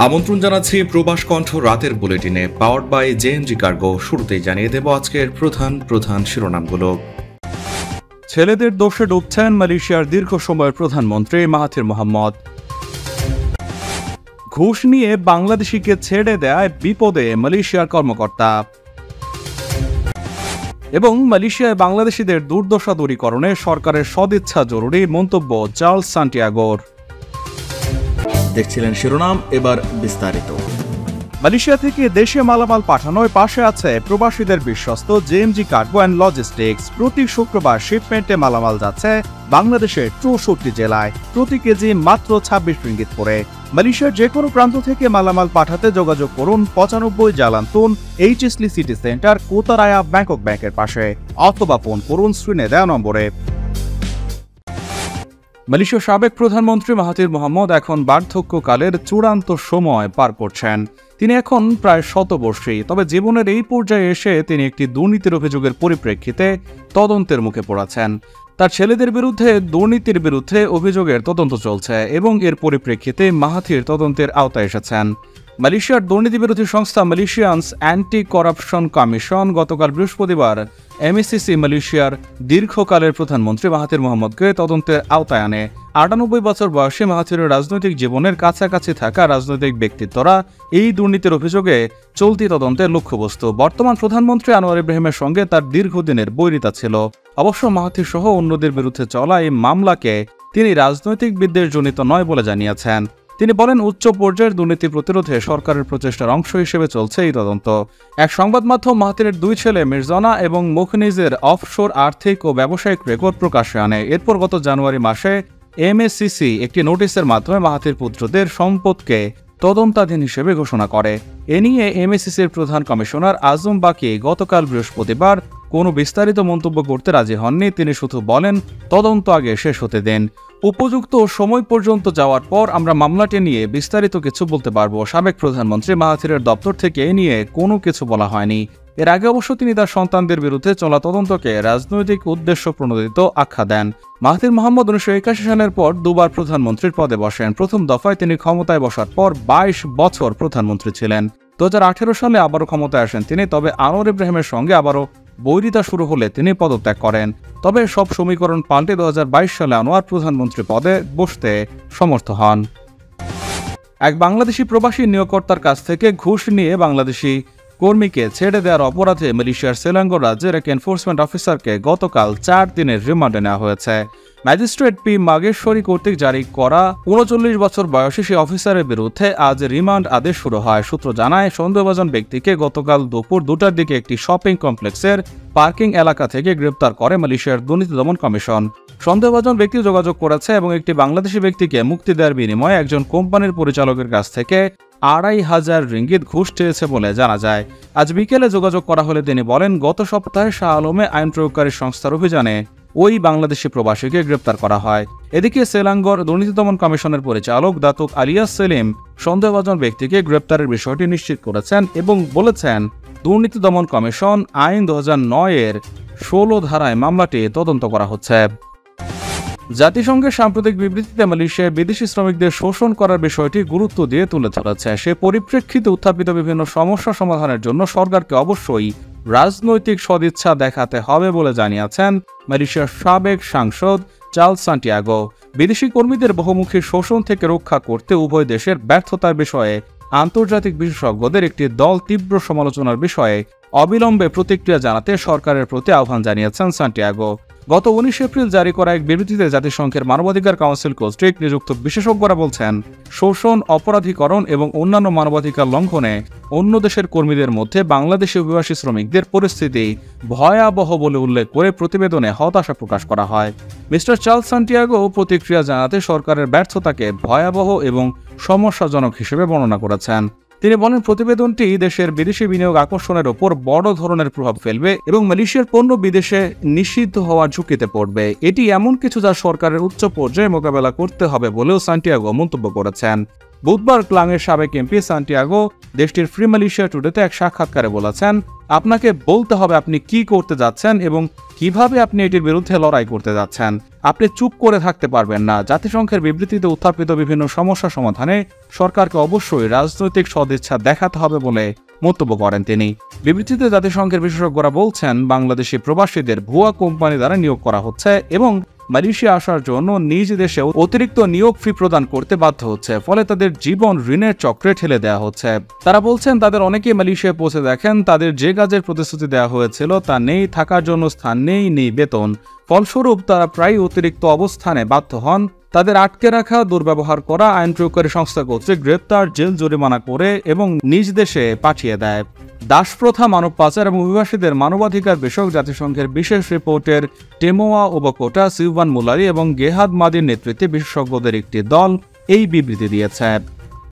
আমন্ত্রণ জানাচ্ছি প্রবাস কণ্ঠ রাতের বুলেটিনে পাওয়ার্ড বাই জেএনজি কার্গো। শুরুতেই জানিয়ে দেব আজকের প্রধান শিরোনামগুলো। ছেলেদের দোষে ডুবছেন মালয়েশিয়ার দীর্ঘ সময়ের প্রধানমন্ত্রী মাহাথির মোহাম্মদ। ঘুষ নিয়ে বাংলাদেশিকে ছেড়ে দেয় বিপদে মালয়েশিয়ার কর্মকর্তা। এবং মালয়েশিয়ায় বাংলাদেশিদের দুর্দশা দূরীকরণে সরকারের সদিচ্ছা জরুরি, মন্তব্য চার্লস সান্টিয়াগোর। দেখছিলেন শিরোনাম, এবার বিস্তারিত। মালয়েশিয়া থেকে দেশে মালামাল পাঠানোর পাশে আছে প্রবাসীদের বিশ্বস্ত জেএমজি কার্গো অ্যান্ড লজিস্টিক্স। প্রতি শুক্রবার শিপমেন্টে মালামাল যাচ্ছে বাংলাদেশের 64 জেলায়, প্রতি কেজি মাত্র 26 রিঙ্গিত করে। মালয়েশিয়ার যে কোনো প্রান্ত থেকে মালামাল পাঠাতে যোগাযোগ করুন 95 জালান্তুন এইচএসলি সিটি সেন্টার, কোতারায়া ব্যাংকক ব্যাংকের পাশে, অথবা ফোন করুন স্ক্রিনে দেওয়া নম্বরে। মালয়েশিয়ার সাবেক প্রধানমন্ত্রী মাহাথির মোহাম্মদ এখন বার্ধক্যকালের চূড়ান্ত সময় পার করছেন। তিনি এখন প্রায় শতবর্ষী, তবে জীবনের এই পর্যায়ে এসে তিনি একটি দুর্নীতির অভিযোগের পরিপ্রেক্ষিতে তদন্তের মুখে পড়েছেন। তার ছেলেদের বিরুদ্ধে দুর্নীতির বিরুদ্ধে অভিযোগের তদন্ত চলছে এবং এর পরিপ্রেক্ষিতে মাহাথির তদন্তের আওতায় এসেছেন। মালয়েশিয়ার দুর্নীতি বিরোধী সংস্থা মালয়েশিয়ানস অ্যান্টি করাপশন কমিশন গতকাল বৃহস্পতিবার এমএসিসি মালয়েশিয়ার দীর্ঘকালের প্রধানমন্ত্রী মাহাথির মোহাম্মদকে তদন্তের আওতায় আনে। 98 বছর বয়সে মাহাথিরের রাজনৈতিক জীবনের কাছাকাছি থাকা রাজনৈতিক ব্যক্তিত্বরা এই দুর্নীতির অভিযোগে চলতি তদন্তের লক্ষ্যবস্তু। বর্তমান প্রধানমন্ত্রী আনোয়ার ইব্রাহিমের সঙ্গে তার দীর্ঘদিনের বৈরিতা ছিল। অবশ্য মাহাথির সহ অন্যদের বিরুদ্ধে চলা এই মামলাকে তিনি রাজনৈতিক বিদ্বেষজনিত নয় বলে জানিয়েছেন। তিনি বলেন, উচ্চ পর্যায়ের দুর্নীতি প্রতিরোধে সরকারের প্রচেষ্টার অংশ হিসেবে চলছে এই তদন্ত। এক সংবাদ মাধ্যম মাহাথিরের 2 ছেলে মির্জানা এবং মুখনিজের অফশোর আর্থিক ও ব্যবসায়িক রেকর্ড প্রকাশ্যে আনে। এরপর গত জানুয়ারি মাসে এমএসিসি একটি নোটিশের মাধ্যমে মাহাথির পুত্রদের সম্পদকে তদন্তাধীন হিসেবে ঘোষণা করে। এ নিয়ে এমএসিসির প্রধান কমিশনার আজম বাকি গতকাল বৃহস্পতিবার কোনো বিস্তারিত মন্তব্য করতে রাজি হননি। তিনি শুধু বলেন, তদন্ত আগে শেষ হতে দেন। উপযুক্ত সময় পর্যন্ত যাওয়ার পর আমরা মামলাটি নিয়ে বিস্তারিত কিছু বলতে পারবো। সাবেক প্রধানমন্ত্রী মাহাথিরের দপ্তর থেকে এ নিয়ে কোনো কিছু বলা হয়নি। এর আগে অবশ্য তিনি তার সন্তানদের বিরুদ্ধে চলা তদন্তকে রাজনৈতিক উদ্দেশ্য প্রণোদিত আখ্যা দেন। মাহাথির মোহাম্মদ 1981 সালের পর দুবার প্রধানমন্ত্রীর পদে বসেন। প্রথম দফায় তিনি ক্ষমতায় বসার পর 22 বছর প্রধানমন্ত্রী ছিলেন। 2018 সালে আবারও ক্ষমতায় আসেন তিনি, তবে আনোয়ার ইব্রাহিমের সঙ্গে আবারও বৈরিতা শুরু হলে তিনি পদত্যাগ করেন। তবে সব সমীকরণ পাল্টে 2022 সালে আনোয়ার প্রধানমন্ত্রী পদে বসতে সমর্থ হন। এক বাংলাদেশি প্রবাসী নিয়োগকর্তার কাছ থেকে ঘুষ নিয়ে বাংলাদেশি কর্মীকে ছেড়ে দেওয়ার অপরাধে মালয়েশিয়ার সেলাঙ্গোর রাজ্যের এক এনফোর্সমেন্ট অফিসারকে গতকাল 4 দিনের রিমান্ডে নেওয়া হয়েছে। ম্যাজিস্ট্রেট পি মাগেশ্বরী কর্তৃক জারি করা 39 বছর বয়সী সেই অফিসারের বিরুদ্ধে আজ রিমান্ড আদেশ শুরু হয়। সূত্র জানায়, সন্দেহভাজন ব্যক্তিকে গতকাল দুপুর 2টার দিকে একটি শপিং কমপ্লেক্সের পার্কিং এলাকা থেকে গ্রেপ্তার করে মালয়েশিয়ার দুর্নীতি দমন কমিশন। সন্দেহভাজন ব্যক্তি যোগাযোগ করেছে এবং একটি বাংলাদেশি ব্যক্তিকে মুক্তি দেওয়ার বিনিময়ে একজন কোম্পানির পরিচালকের কাছ থেকে 2500 রিঙ্গিত ঘুষ চেয়েছে বলে জানা যায়। আজ বিকেলে যোগাযোগ করা হলে তিনি বলেন, গত সপ্তাহে শাহ আলমে আইন প্রয়োগকারী সংস্থার অভিযানে ওই বাংলাদেশি প্রবাসীকে গ্রেপ্তার করা হয়। এদিকে সেলাঙ্গর দুর্নীতি দমন কমিশনের পরিচালক দাতুক আলিয়াস সেলিম সন্দেহভাজন ব্যক্তিকে গ্রেপ্তারের বিষয়টি নিশ্চিত করেছেন এবং বলেছেন, দুর্নীতি দমন কমিশন আইন 2009-এর 16 ধারায় মামলাটি তদন্ত করা হচ্ছে। জাতিসংঘের সাম্প্রতিক বিবৃতিতে মালয়েশিয়ায় বিদেশি শ্রমিকদের শোষণ করার বিষয়টি গুরুত্ব দিয়ে তুলে ধরেছে। সে পরিপ্রেক্ষিতে উত্থাপিত বিভিন্ন সমস্যা সমাধানের জন্য সরকারকে অবশ্যই রাজনৈতিক সদিচ্ছা দেখাতে হবে বলে জানিয়েছেন মালয়েশিয়ার সাবেক সাংসদ চার্লস সান্টিয়াগো। বিদেশি কর্মীদের বহুমুখী শোষণ থেকে রক্ষা করতে উভয় দেশের ব্যর্থতার বিষয়ে আন্তর্জাতিক বিশেষজ্ঞদের একটি দল তীব্র সমালোচনার বিষয়ে অবিলম্বে প্রতিক্রিয়া জানাতে সরকারের প্রতি আহ্বান জানিয়েছেন সান্টিয়াগো। গত 19 এপ্রিল জারি করা এক বিবৃতিতে জাতিসংঘের মানবাধিকার কাউন্সিল কর্তৃক নিযুক্ত বিশেষজ্ঞরা বলছেন, শোষণ, অপরাধীকরণ এবং অন্যান্য মানবাধিকার লঙ্ঘনে অন্য দেশের কর্মীদের মধ্যে বাংলাদেশি অভিবাসী শ্রমিকদের পরিস্থিতি ভয়াবহ বলে উল্লেখ করে প্রতিবেদনে হতাশা প্রকাশ করা হয়। মিস্টার চার্লস সান্টিয়াগো প্রতিক্রিয়া জানাতে সরকারের ব্যর্থতাকে ভয়াবহ এবং সমস্যাজনক হিসেবে বর্ণনা করেছেন। তিনি বলেন, প্রতিবেদনটি দেশের বিদেশি বিনিয়োগ আকর্ষণের ওপর বড় ধরনের প্রভাব ফেলবে এবং মালয়েশিয়ার পণ্য বিদেশে নিষিদ্ধ হওয়ার ঝুঁকিতে পড়বে। এটি এমন কিছু যা সরকারের উচ্চ পর্যায়ে মোকাবেলা করতে হবে বলেও সান্টিয়াগো মন্তব্য করেছেন। বুধবার ক্লাংয়ের সাবেক এমপি সান্টিয়াগো দেশটির ফ্রি মালয়েশিয়া টুডেতে এক সাক্ষাৎকারে বলেছেন, আপনাকে বলতে হবে আপনি কি করতে যাচ্ছেন এবং কিভাবে আপনি এটির বিরুদ্ধে লড়াই করতে যাচ্ছেন। আপনি চুপ করে থাকতে পারবেন না। জাতিসংঘের বিবৃতিতে উত্থাপিত বিভিন্ন সমস্যা সমাধানে সরকারকে অবশ্যই রাজনৈতিক সদিচ্ছা দেখাতে হবে বলে মন্তব্য করেন তিনি। বিবৃতিতে জাতিসংঘের বিশেষজ্ঞরা বলছেন, বাংলাদেশি প্রবাসীদের ভুয়া কোম্পানি দ্বারা নিয়োগ করা হচ্ছে এবং মালয়েশিয়া আসার জন্য নিজ দেশে অতিরিক্ত নিয়োগ ফি প্রদান করতে বাধ্য হচ্ছে, ফলে তাদের জীবন ঋণের চক্রে ঠেলে দেওয়া হচ্ছে। তারা বলছেন, তাদের অনেকেই মালয়েশিয়ায় পৌঁছে দেখেন তাদের যে কাজের প্রতিশ্রুতি দেওয়া হয়েছিল তা নেই, থাকার জন্য স্থান নেই বেতন। ফলস্বরূপ তারা প্রায় অতিরিক্ত অবস্থানে বাধ্য হন। তাদের আটকে রাখা, দুর্ব্যবহার করা, আইন প্রয়োগকারী সংস্থা কর্তৃক গ্রেপ্তার, জেল জরিমানা করে এবং নিজ দেশে পাঠিয়ে দেয়। দাসপ্রথা, মানব পাচার এবং অভিবাসীদের মানবাধিকার বিষয়ক জাতিসংঘের বিশেষ রিপোর্টের টেমোয়া ওবাকোটা, সিউবান মুলারি এবং গেহাদ মাদির নেতৃত্বে বিশেষজ্ঞদের একটি দল এই বিবৃতি দিয়েছে।